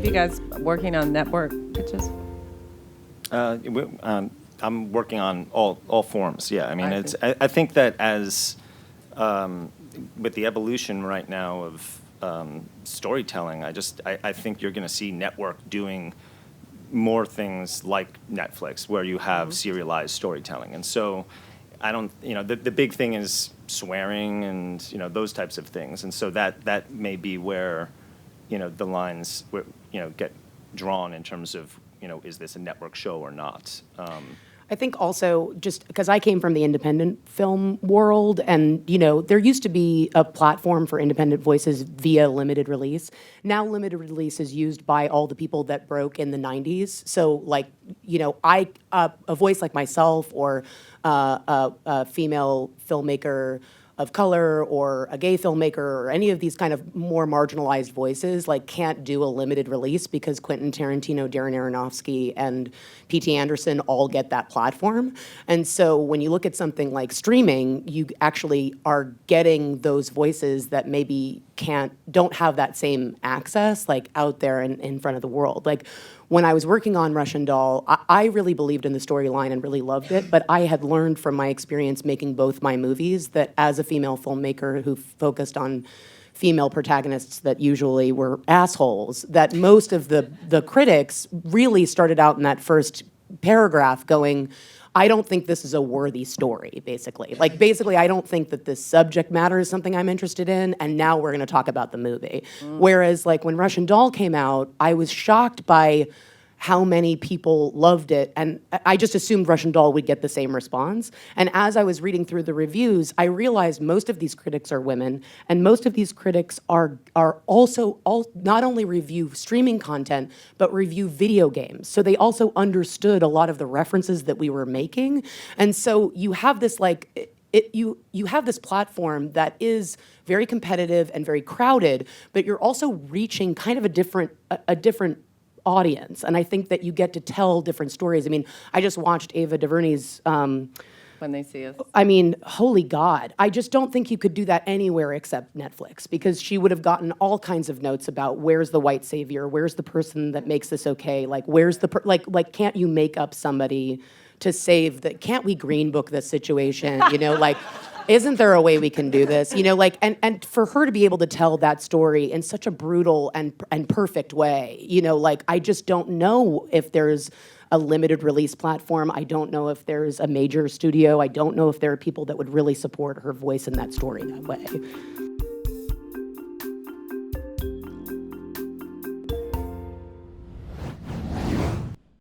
you guys working on network pitches? I'm working on all forms. Yeah, I mean, I see. I think that as with the evolution right now of storytelling, I think you're going to see network doing more things like Netflix, where you have serialized storytelling. And so I don't, the big thing is swearing and, those types of things. And so that may be where, the lines, get drawn in terms of, is this a network show or not? I think also, just because I came from the independent film world, and there used to be a platform for independent voices via limited release. Now limited release is used by all the people that broke in the 90s. So like, a voice like myself, or a female filmmaker of color, or a gay filmmaker, or any of these kind of more marginalized voices, like, can't do a limited release because Quentin Tarantino, Darren Aronofsky, and P.T. Anderson all get that platform. And so when you look at something like streaming, you actually are getting those voices that maybe don't have that same access, like, out there in front of the world. Like, when I was working on Russian Doll, I really believed in the storyline and really loved it, but I had learned from my experience making both my movies that as a female filmmaker who focused on female protagonists that usually were assholes, that most of the critics really started out in that first paragraph going, I don't think this is a worthy story, basically. Like, basically, I don't think that this subject matter is something I'm interested in, and now we're gonna talk about the movie. Whereas, like, when Russian Doll came out, I was shocked by how many people loved it, and I just assumed Russian Doll would get the same response. And as I was reading through the reviews, I realized most of these critics are women, and most of these critics are also not only review streaming content, but review video games. So they also understood a lot of the references that we were making. And so you have this, like, you have this platform that is very competitive and very crowded, but you're also reaching kind of a different audience. And I think that you get to tell different stories. I mean, I just watched Ava DuVernay's When They See Us. I mean, holy God. I just don't think you could do that anywhere except Netflix, because she would have gotten all kinds of notes about where's the white savior, where's the person that makes this okay, like, where's the, like, can't you make up somebody to save the, can't we green book this situation, like, isn't there a way we can do this? Like, and for her to be able to tell that story in such a brutal and perfect way, like, I just don't know if there's a limited release platform. I don't know if there's a major studio. I don't know if there are people that would really support her voice in that story that way.